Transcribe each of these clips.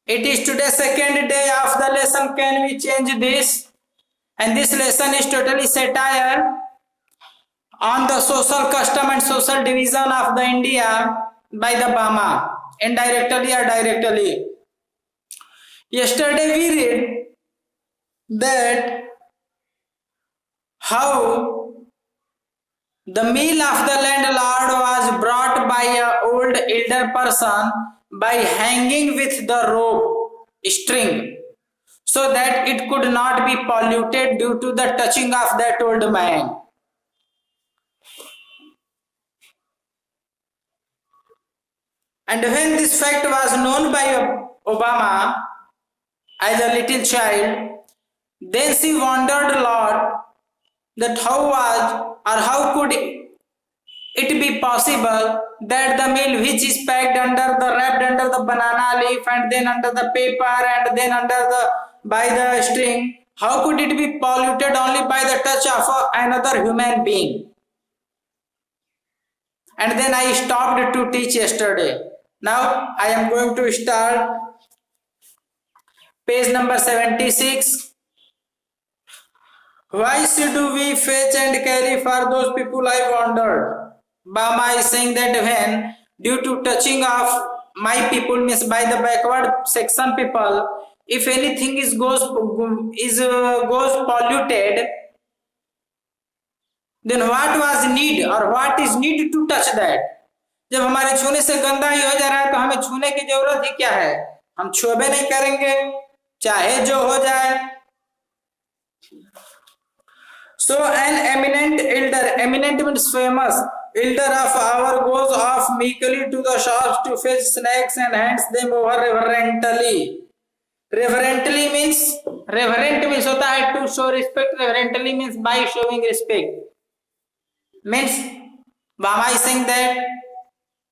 It is today second day of the lesson. Can we change this? And this lesson is totally satire on the social custom and social division of the India by the Bama, indirectly or directly. Yesterday we read that how the meal of the landlord was brought by an old elder person by hanging with the rope string so that it could not be polluted due to the touching of that old man. And when this fact was known by Obama as a little child, then she wondered a lot that how could it be possible that the meal which is packed wrapped under the banana leaf and then under the paper and then by the string, how could it be polluted only by the touch of another human being? And then I stopped to teach yesterday. Now I am going to start page number 76. Why should we fetch and carry for those people, I wondered. Bama is saying that when due to touching of my people, means by the backward section people, if anything goes polluted, then what was need or what is need to touch that? जब हमारे छूने से गंदा ही हो जा रहा है तो हमें छूने की जरूरत ही क्या है? हम छुए नहीं करेंगे चाहे जो हो जाए. So an eminent elder, eminent means famous, elder of our goes off meekly to the shops to fetch snacks and hands them over reverently. Reverently means होता है to show respect. Reverently means by showing respect. Means Bama is saying that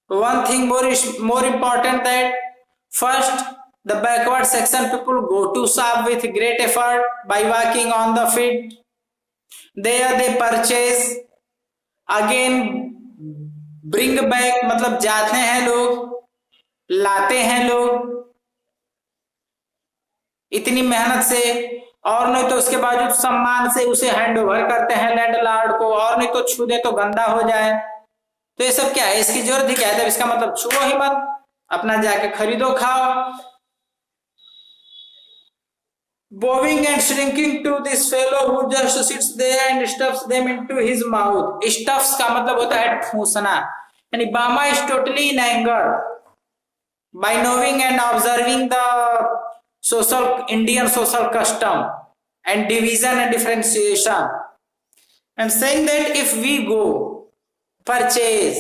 one thing more important, that first the backward section people go to shop with great effort by walking on the feet. There they purchase, again bring back, मतलब जाते हैं लोग, लाते हैं लोग इतनी मेहनत से, और नहीं तो उसके बावजूद सम्मान से उसे हैंड ओवर करते हैं लैंडलॉर्ड को, और नहीं तो छू दे तो गंदा हो जाए. तो ये सब क्या है? इसकी जरूरत ही क्या है? इसका मतलब छुओ ही मत, अपना जाके खरीदो खाओ. Bowing and shrinking to this fellow who just sits there and stuffs them into his mouth. Stuffs का मतलब होता है ठूसना. यानी Bama is totally in anger by knowing and observing the Indian social custom and division and differentiation, and saying that if we go, purchase,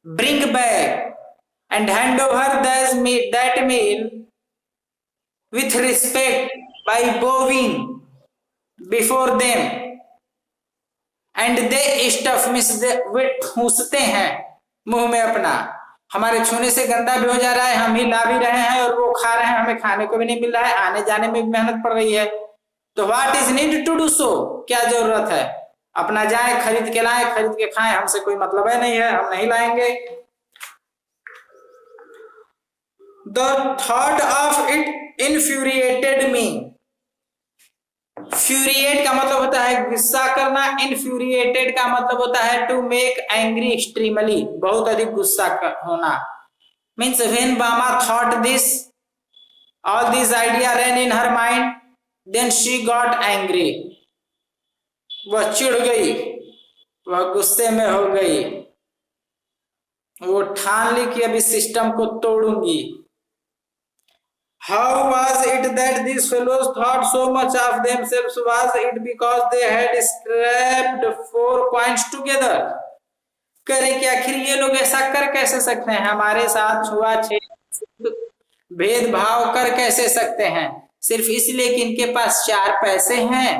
bring back and hand over that meal with respect by bowing before them, and they stuff means वे ठूसते हैं मुंह में अपना. हमारे छूने से गंदा भी हो जा रहा है, हम ही ला भी रहे हैं और वो खा रहे हैं, हमें खाने को भी नहीं मिल रहा है, आने जाने में भी मेहनत पड़ रही है. तो what is need to do so, क्या जरूरत है? अपना जाए खरीद के लाए, खरीद के खाएं, हमसे कोई मतलब है नहीं है, हम नहीं लाएंगे. The thought of it infuriated me. फ्यूरिएट का मतलब होता है गुस्सा करना, इनफ्यूरिएटेड का मतलब होता है टू मेक एंग्री एक्सट्रीमली, बहुत अधिक गुस्सा होना. मीन्स व्हेन बामा thought this, all this idea ran in her mind, then she got angry. वह चिढ़ गई, वह गुस्से में हो गई, वो ठान ली कि अभी सिस्टम को तोड़ूंगी. How was it that these fellows thought so much of themselves? Was it because they had scraped 4 coins together? करे कि आखिर ये लोग ऐसा कर कैसे सकते हैं, हमारे साथ छुआछूत भेदभाव कर कैसे सकते हैं, सिर्फ इसलिए कि इनके पास 4 पैसे हैं.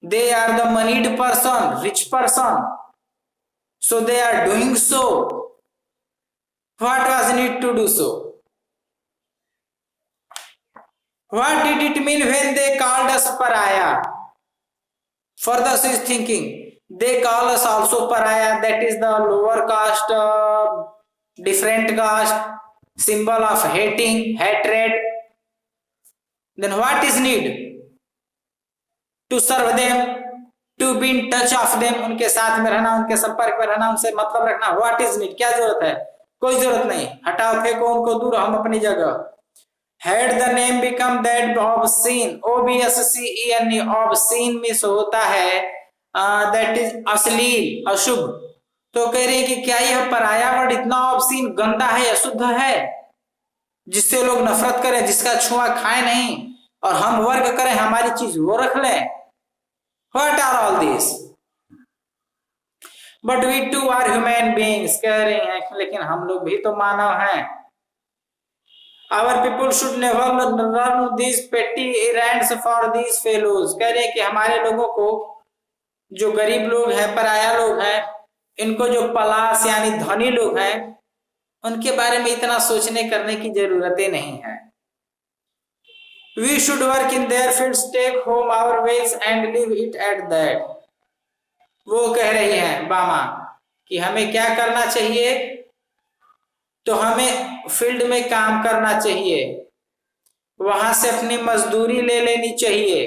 They are the moneyed person, rich person, so they are doing so. What was need to do so? What did it mean when they called us pariah? Further she is thinking, they call us also pariah, that is the lower caste, different caste, symbol of hating, hatred. Then what is need? To serve them, to be in touch of them, उनके साथ में रहना, उनके संपर्क में रहना, उनसे मतलब रखना. What is need? क्या जरूरत है? कोई जरूरत नहीं. हटाओ, फेंको उनको दूर, हम अपनी जगह. Had the name become that obscene, obscene, obscene means होता है that is अश्लील, अशुभ. तो कह रहे हैं कि क्या यह पराया वर्ड इतना ऑब्सीन, गंदा है, अशुद्ध है, जिससे लोग नफरत करें, जिसका छुआ खाए नहीं, और हम वर्ग करें, हमारी चीज वो रख लें. What are all these? But we too are human beings. कह रहे हैं लेकिन हम लोग भी तो मानव हैं. Our people should never run these petty errands for these fellows. कह रहे हैं कि हमारे लोगों को, जो गरीब लोग हैं, पराया लोग हैं, इनको जो पलाश यानी धनी लोग हैं, उनके बारे में इतना सोचने करने की जरूरत नहीं है. We should work in their fields, take home our wages and leave it at that. वो कह रही हैं बामा कि हमें क्या करना चाहिए, तो हमें फील्ड में काम करना चाहिए, वहां से अपनी मजदूरी ले लेनी चाहिए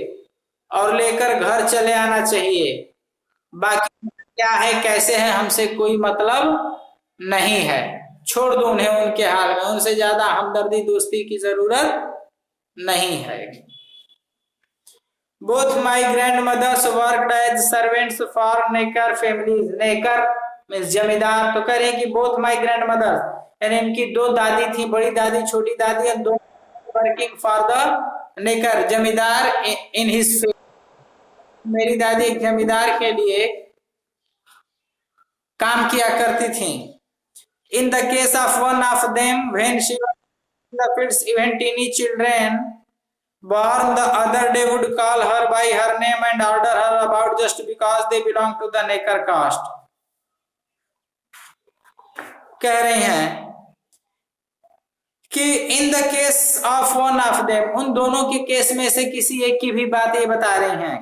और लेकर घर चले आना चाहिए. बाकी क्या है, कैसे है, हमसे कोई मतलब नहीं है. छोड़ दो उन्हें उनके हाल में, उनसे ज्यादा हमदर्दी दोस्ती की जरूरत नहीं है. Both my grandmothers worked as servants for Necker families. Necker means जमींदार. तो कह रहे हैं कि both my grandmothers, यानी इनकी दो दादी थी, बड़ी दादी, छोटी दादी, और दो working for the Necker, जमींदार in his family. मेरी दादी एक जमींदार के लिए काम किया करती थी. In the case of one of them, when she was in the fields, even teeny children born the other day would call her by her name and order her about just because they belong to the Necker caste. कह रहे हैं कि in the case of one of them, उन दोनों के case में से किसी एक की भी बात ये बता रही हैं.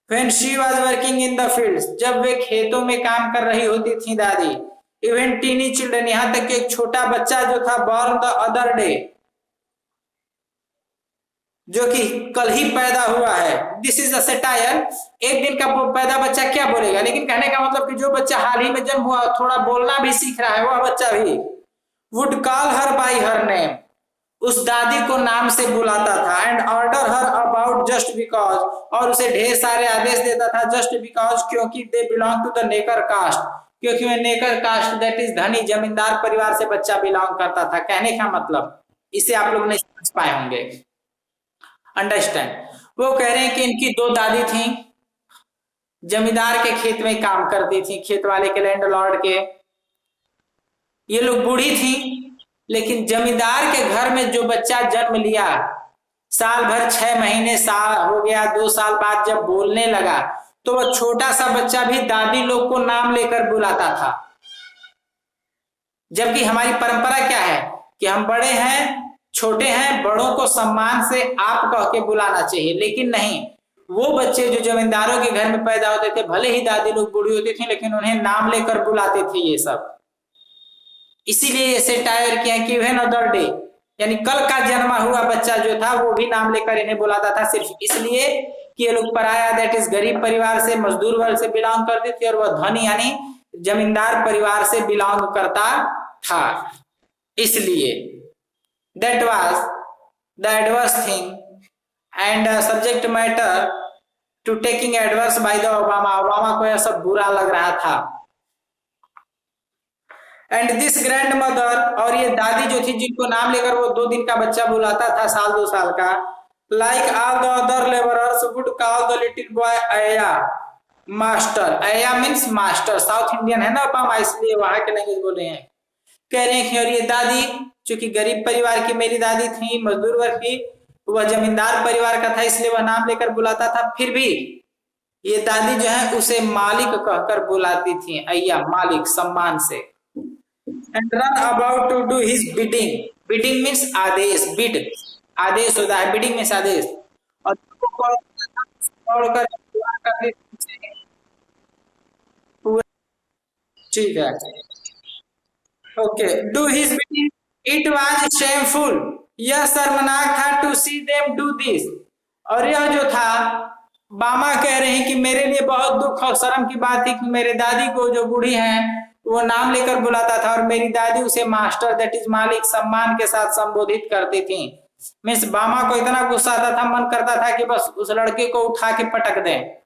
When she was working in the fields, जब वे खेतों में काम कर रही होती थी दादी. Even teeny children, यहां तक कि एक छोटा बच्चा जो था, born the other day, जो कि कल ही पैदा हुआ है. This is a satire. एक दिन का पैदा बच्चा क्या बोलेगा, लेकिन कहने का मतलब कि जो बच्चा हाल ही में जन्म हुआ, थोड़ा बोलना भी सीख रहा है, वह बच्चा भी would call her by her name, उस दादी को नाम से बुलाता था. And order her about just because, और उसे ढेर सारे आदेश देता था जस्ट बिकॉज, क्योंकि they belong to the Naicker caste, क्योंकि वह नेकर कास्ट दैट इज धनी जमींदार परिवार से बच्चा बिलोंग करता था. कहने का मतलब इसे आप लोग नहीं समझ पाए होंगे. अंडरस्टैंड. वो कह रहे हैं कि इनकी दो दादी थी, जमींदार के खेत में काम करती थी, खेत वाले के, लैंडलॉर्ड के. ये लोग बूढ़ी थी, लेकिन जमींदार के घर में जो बच्चा जन्म लिया, साल भर 6 महीने साल हो गया, 2 साल बाद जब बोलने लगा, तो वह छोटा सा बच्चा भी दादी लोग को नाम लेकर बुलाता था. जबकि हमारी परंपरा क्या है कि हम बड़े हैं, छोटे हैं, बड़ों को सम्मान से आप कह के बुलाना चाहिए. लेकिन नहीं, वो बच्चे जो जमींदारों के घर में पैदा होते थे, भले ही दादी लोग बूढ़ी होती थी, लेकिन उन्हें नाम लेकर बुलाते थे ये सब. इसीलिए ये सेटायर किया कि व्हेन अदर डे, यानी कल का जन्मा हुआ बच्चा जो था, वो भी नाम लेकर इन्हें बुलाता था, सिर्फ इसलिए कि ये लोग पराया, दैट इज गरीब परिवार से, मजदूर वर्ग से बिलोंग करते थे, और वह धनी यानी जमींदार परिवार से बिलोंग करता था. इसलिए that was the adverse thing and subject matter to taking adverse by the Obama को यह सब बुरा लग रहा था. and this grandmother, और ये दादी जो थी, जिनको नाम लेकर वो 2 दिन का बच्चा बुलाता था, साल 2 साल का, like all the other laborers would call the little boy Aya, master. Aya means master. South Indian है ना ओबामा, इसलिए वहां के लैंग्वेज बोल रहे हैं. कह रहे हैं कि और ये दादी, चूंकि गरीब परिवार की मेरी दादी थी, मजदूर वर्ग की, वह जमींदार परिवार का था, इसलिए वह नाम लेकर बुलाता था. फिर भी ये दादी जो है उसे मालिक कहकर बुलाती थी, अय्या, मालिक, सम्मान से. and run about to do his bidding. bidding means Adesh. bid आदेश होता है, bidding means आदेश. और ठीक है. Okay, do his bidding it was shameful, यह शर्मनाक था, to see them do this, और यह जो था, बामा कह रहे हैं कि मेरे लिए बहुत दुख और शर्म की बात थी कि मेरे दादी को, जो बूढ़ी हैं, वो नाम लेकर बुलाता था और मेरी दादी उसे मास्टर, दैट इज मालिक, सम्मान के साथ संबोधित करती थी। मीन्स बामा को इतना गुस्सा आता था, मन करता था कि बस उस लड़के को उठा के पटक दें।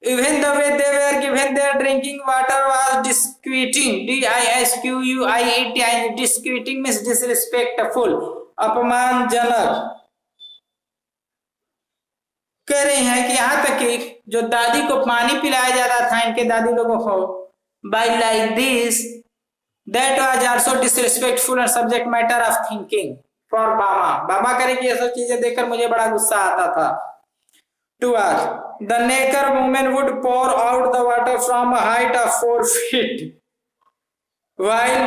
Even the way they were given their drinking water was disquieting, disquieting, disquieting means disrespectful, अपमानजनक। कह रहे हैं कि यहाँ तक कि जो दादी को पानी पिलाया जाता था, इनके दादी लोगों को, by like this, that was also disrespectful and subject matter of thinking for बामा। बामा कह रहे कि ये सब चीजें देखकर मुझे बड़ा गुस्सा आता था। To us, the naked woman would pour out the water from a height of 4 feet, while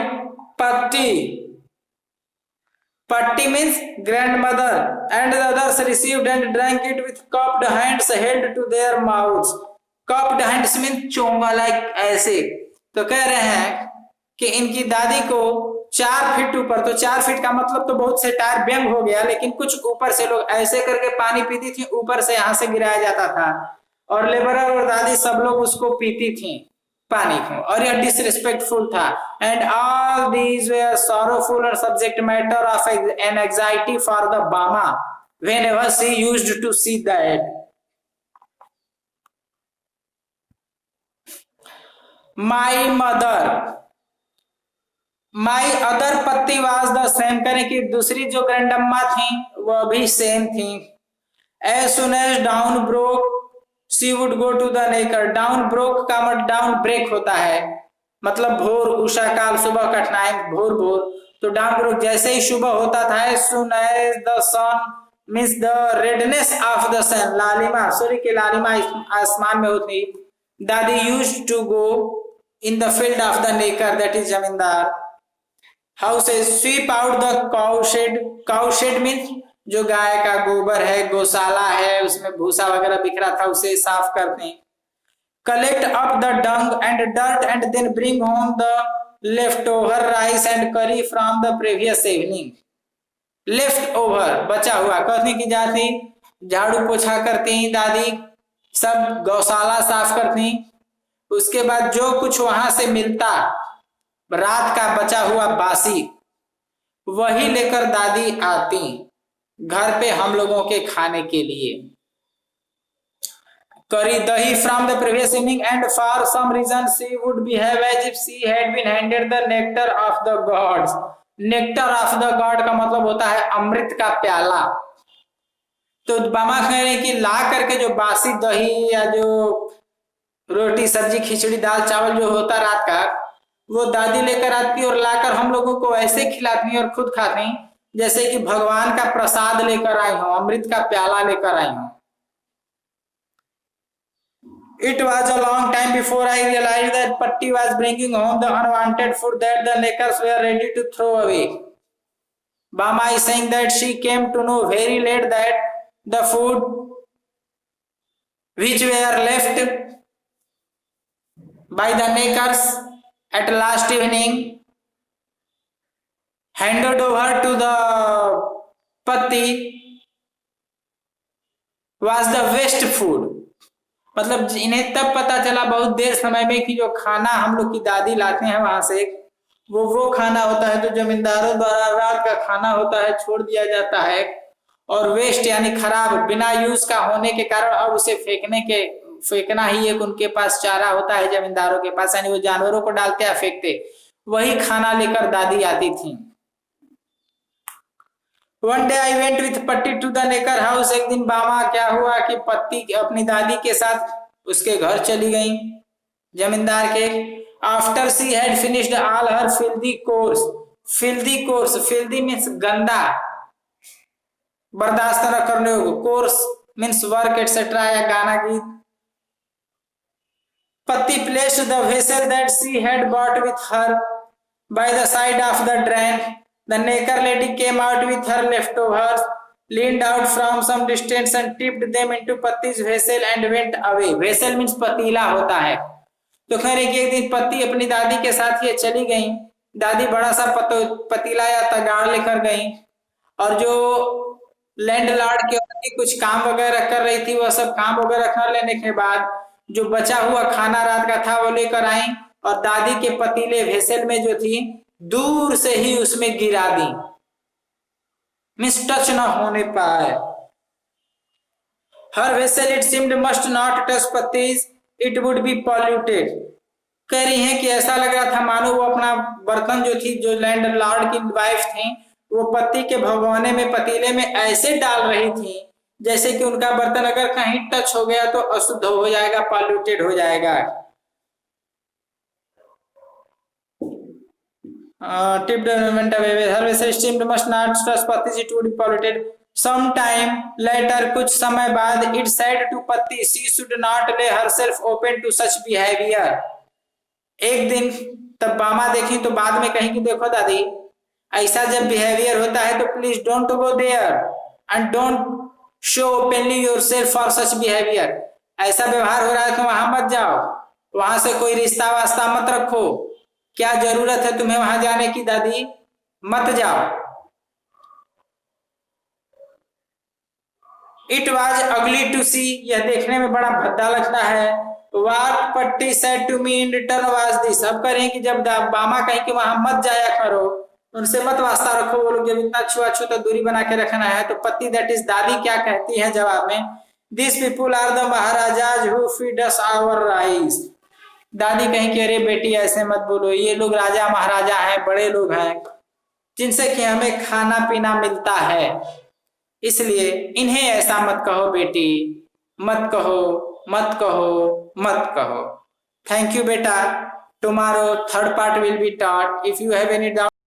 Patti means grandmother, and the others received and drank it with cupped hands held to their mouths. Cupped hands means चोंगा, like ऐसे। तो कह रहे हैं कि इनकी दादी को 4 फीट ऊपर, तो 4 फीट का मतलब तो बहुत से टायर व्यंग हो गया, लेकिन कुछ ऊपर से लोग ऐसे करके पानी पीती थी, ऊपर से यहां से गिराया जाता था, और लेबरर और दादी सब लोग उसको पीती थी पानी को, और यह डिसरिस्पेक्टफुल था। And all these were sorrowful और subject matter of an anxiety for the Bama whenever she used to see that. My other Paati was the same, करें कि दूसरी जो ग्रैंडम्मा थी वह भी सेम थी। As soon as dawn broke she would go to the Naicker. Dawn broke का मतलब डाउन ब्रेक होता है, मतलब भोर, उषा काल, सुबह का टाइम, भोर भोर। तो डाउन ब्रोक जैसे ही सुबह होता था, as soon as the sun means the redness of the sun, लालिमा, सूर्य की लालिमा आसमान में होती। दादी used to go in the field of the Naicker, that is जमींदार। Houses sweep out the cowshed, cowshed means जो गाय का गोबर है, गौशाला है, उसमें भूसा वगैरह बिखरा था, उसे साफ करते हैं। Collect up the dung and dirt and then bring home the leftover rice and curry from the previous evening. Leftover, बचा हुआ, कहने की जाती, झाड़ू पोछा करती दादी, सब गौशाला साफ करती, उसके बाद जो कुछ वहां से मिलता, रात का बचा हुआ बासी, वही लेकर दादी आती घर पे हम लोगों के खाने के लिए। Curry, dahi from the previous evening, and for some reason she would behave as if she had been handed the nectar of the gods. Nectar of the god का मतलब होता है अमृत का प्याला। तो बामा कह रहे हैं कि ला करके जो बासी दही या जो रोटी सब्जी खिचड़ी दाल चावल जो होता रात का, वो दादी लेकर आती और लाकर हम लोगों को ऐसे खिलाती और खुद खाती जैसे कि भगवान का प्रसाद लेकर आई हो, अमृत का प्याला लेकर आई हो। It was a long time before I realized that Patti was bringing home the unwanted food that the Neckers were ready to throw away. Bama is saying that she came to know very late that the food which were left by the Neckers at last evening handed over to the Patti was the waste food. मतलब इन्हें तब पता चला बहुत देर समय में कि जो खाना हम लोग की दादी लाते हैं वहां से, वो खाना होता है जो जमींदारों द्वारा रात का खाना होता है, छोड़ दिया जाता है, और वेस्ट यानी खराब, बिना यूज का होने के कारण अब उसे फेंकना ही एक उनके पास चारा होता है जमींदारों के पास, यानी वो जानवरों को डालते या फेंकते, वही खाना लेकर दादी आती थी। One day I went with Patti to the Necker house. एक दिन बामा क्या हुआ कि पत्ती अपनी दादी के साथ उसके घर चली गई जमींदार के। After she had finished all her filthy course, filthy means गंदा, बर्दाश्त न करने योग्य, course means work etc या गाना गीत। Patti placed the vessel that she had brought with her by the side of the drain. The Necker lady came out with her leftovers, leaned out from some distance and tipped them into Patti's vessel and went away. Vessel means पतीला होता है। तो कह रहे कि एक दिन पत्ती अपनी दादी के साथ ये चली गई दादी बड़ा सा पतीला या तगाड़ लेकर गई और जो लैंड लॉर्ड के औरत कुछ काम वगैरह कर रही थी, वह सब काम वगैरह कर लेने के बाद जो बचा हुआ खाना रात का था वो लेकर आई और दादी के पतीले वेसल में जो थी दूर से ही उसमें गिरा दी, मिस टच न होने पाए। Her vessel it seemed must not touch Paati's, it would be polluted. कह रही हैं कि ऐसा लग रहा था मानो वो अपना बर्तन जो थी, जो लैंड लॉर्ड की वाइफ थी, वो पति के भगोने में पतीले में ऐसे डाल रही थी जैसे कि उनका बर्तन अगर कहीं टच हो गया तो अशुद्ध हो जाएगा, पॉल्यूटेड हो जाएगा। Tipped and went away. Her vessel steamed must not touch Patti, it would be polluted. Some time later, कुछ समय बाद, it said to Patti, she should not lay herself open to such behavior. एक दिन तब बामा देखी तो बाद में कहीं कि देखो दादी, ऐसा जब बिहेवियर होता है तो please don't go there and don't show openly yourself for such behaviour. ऐसा व्यवहार हो रहा है तो वहां मत जाओ, वहां से कोई रिश्ता वास्ता मत रखो, क्या जरूरत है तुम्हें वहां जाने की दादी, मत जाओ। इट वॉज अगली टू सी, यह देखने में बड़ा भद्दा लगता है। What Patti said to me in return was this, अब करें कि जब बामा कहीं कि वहां मत जाया करो, उनसे मत वास्ता रखो, वो लोग जब इतना छुआछूत दूरी बना के रखना है, तो पत्ती दैट इज दादी क्या कहती है जवाब में, this people are the maharajas who feed us our rice. दादी कहीं कि अरे बेटी ऐसे मत बोलो, ये लोग राजा महाराजा हैं, बड़े लोग हैं जिनसे कि हमें खाना पीना मिलता है, इसलिए इन्हें ऐसा मत कहो बेटी, मत कहो, मत कहो, मत कहो। थैंक यू बेटा, tomorrow third part will be taught. If you have any doubt